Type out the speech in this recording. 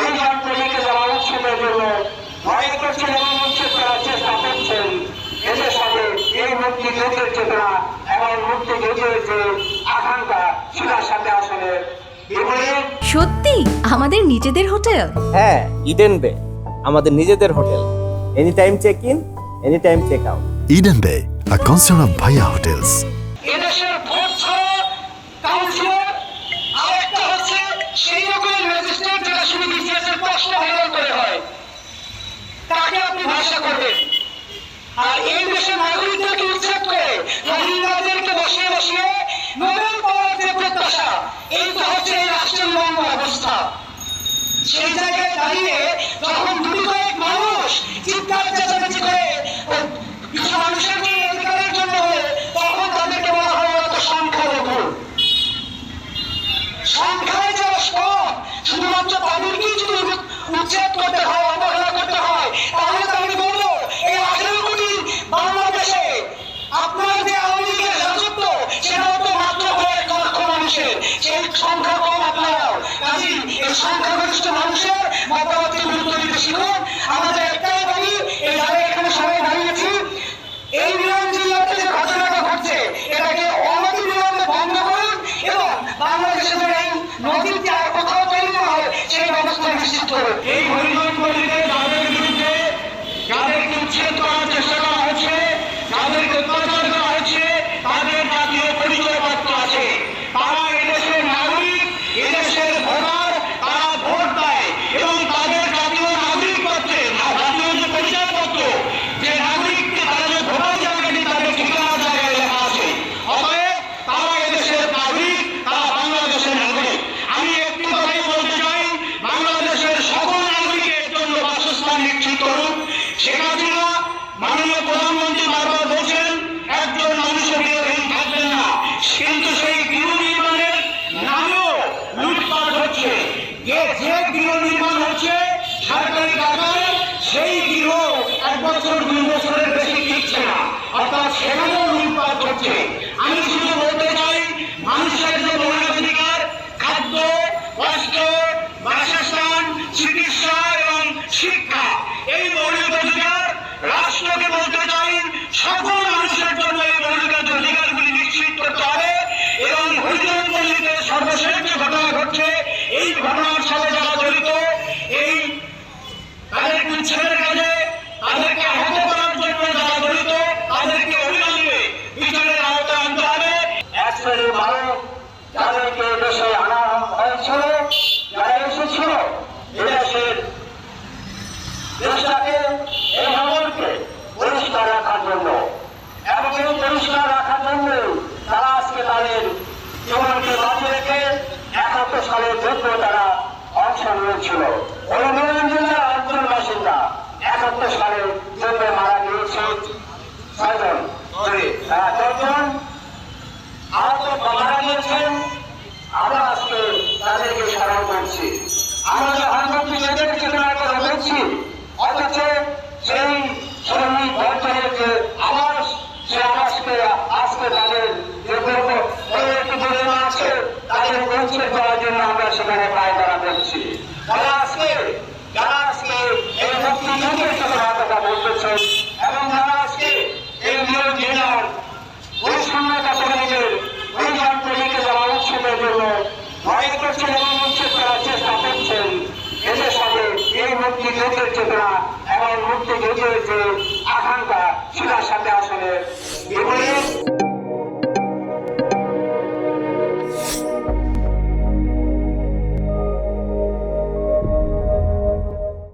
অভিযান তৈরিকে যারা উচ্ছেদের জন্য লড়াই করছেন এবং উচ্ছেদ করার চেষ্টা করছেন, এদের সাথে এই মুক্তিযুদ্ধের চেতনা এবং মুক্তিযুদ্ধের যে আকাঙ্ক্ষা সেটার সাথে আসলে সত্যি আমাদের নিজেদের হোটেল। হ্যাঁ, ইডেন বে আমাদের নিজেদের hotel. Any time check in, any time check out. Eden Bay, a concern of Bhaiya Hotels. এদেশের ভোট ছাড়া কাউন্সিলর আরেকটা হচ্ছে সেই রকম ম্যাজিস্ট্রেট যেটা শুধু বিসিএসের প্রশ্ন হেরাল করে হয়, তাকে আপনি ভাষা করবেন। আর এই দেশের নাগরিকদেরকে উচ্ছেদ করে রোহিঙ্গাদেরকে বসিয়ে বসিয়ে নোবেল পাওয়ার যে প্রত্যাশা, এই তো হচ্ছে এই রাষ্ট্রের মর্ম অবস্থা। সেই জায়গায় দাঁড়িয়ে যখন দুটি কয়েক মানুষ চিৎকার চেঁচামেচি করে কিছু মানুষের যে অধিকারের জন্য তখন তাদেরকে বলা হয় অত সংখ্যালঘু। সংখ্যায় যারা সব শুধুমাত্র তাদেরকেই যদি উচ্ছেদ করতে হয়, অবহেলা করতে হয়, তাহলে তো আমি বলবো এই 18 কোটি বাংলাদেশে আপনার যে আওয়ামী লীগের রাজত্ব সেটাও তো মাত্র 1 লক্ষ মানুষের, সেই সংখ্যা কম আপনারাও। কাজী এই সংখ্যাগরিষ্ঠ মানুষের মতামতকে গুরুত্ব দিতে শিখুন। আমাদের একটাই দাবি, এই যারা এখানে সবাই দাঁড়িয়েছি, এই বিরাম জিল্লাতে যে ঘটনাটা ঘটছে এটাকে অনতি বিলম্বে বন্ধ করুন এবং বাংলাদেশের এই নদীতে আর কোথাও তৈরি না হয় সেই ব্যবস্থা নিশ্চিত করুন। এই হরিজনপল্লীতে যাদের বিরুদ্ধে যাদেরকে উচ্ছেদ করার চেষ্টা করা হচ্ছে, যাদেরকে অত্যাচার করা হচ্ছে, তাদের জাতীয় পরিচয়পত্র আছে, তারা এদেশের নাগরিক, এদেশের ভোটার, তারা ভোট দেয় এবং তাদের জাতীয় নাগরিকপত্রে জাতীয় যে পরিচয়পত্র, যে নাগরিককে তারা যে ভোটার জায়গাটি তাদের ঠিকানা জায়গায় লেখা আছে, অতএব তারা এদেশের নাগরিক, তারা বাংলাদেশের নাগরিক। আমি একটি কথাই বলতে চাই, বাংলাদেশের সকল নাগরিকের জন্য বাসস্থান নিশ্চিত করুন। শেখ হাসিনা মাননীয় প্রধানমন্ত্রী বারবার বলছেন একজন মানুষের গৃহহীন থাকবেন না, কিন্তু সেই গৃহ নির্মাণের নামেও লুটপাট হচ্ছে। যে গৃহ নির্মাণ হচ্ছে সরকারি টাকায়, সেই গৃহ 1 বছর 2 বছরের বেশি টিকছে না, অর্থাৎ সেখানেও লুটপাট হচ্ছে। আমি শুধু বলতে চাই, মানুষের যে মৌলিক অধিকার, খাদ্য, বস্ত্র, বাসস্থান, চিকিৎসা এবং শিক্ষা, এই মৌলিক অধিকার রাষ্ট্রকে বলতে চাই সকল মানুষের জন্য এই মৌলিক অধিকারগুলি নিশ্চিত করতে হবে। এবং হরিজনপল্লীতে সর্বশেষ যে ঘটনা ঘটছে, এই ঘটনার সাথে যারা জড়িত, এই তাদেরকে উচ্ছেদের কাজে, তাদেরকে আহত করার জন্য যারা জড়িত, তাদেরকে অবিলম্বে বিচারের আওতায় আনতে হবে। এক শ্রেণীর মানুষ যাদেরকে দেশে আনা হয়েছিল, যারা এসেছিল এদেশের দেশটাকে, এই ভবনকে পরিষ্কার রাখার জন্য এবং এই পরিষ্কার রাখার জন্য তারা আজকে তাদের জীবনকে বাঁচিয়ে রেখে 71 সালের যুদ্ধ তারা অংশ নিয়েছিল। হরিমোহন জেলার অঞ্চল বাসিন্দা 71 সালে যুদ্ধে মারা গিয়েছে 6 জন, 10 জন আহত মারা গিয়েছেন। আমরা আজকে তাদেরকে স্মরণ করছি। আমরা যখন মুক্তিযুদ্ধের চেতনার কথা বলছি, অথচ সেই শ্রমিক বর্তমানের যে আবাস, সে আবাসকে আজকে তাদের যে পরিমাণ আছে তাদের বঞ্চিত করার জন্য আমরা সেখানে পায়তারা করছি। যারা আজকে এই মুক্তিযুদ্ধের চেতনার কথা বলতেছেন এবং যারা আজকে এই নিয়োগ জেলার পরিচ্ছন্নতা কর্মীদের অভিযান তৈরিকে যারা উচ্ছেদের জন্য লড়াই করছেন এবং উচ্ছেদ করার চেষ্টা করছেন, এদের সাথে এই মুক্তিযুদ্ধের চেতনা এবং মুক্তিযুদ্ধের যে আকাঙ্ক্ষা সেটার সাথে আসলে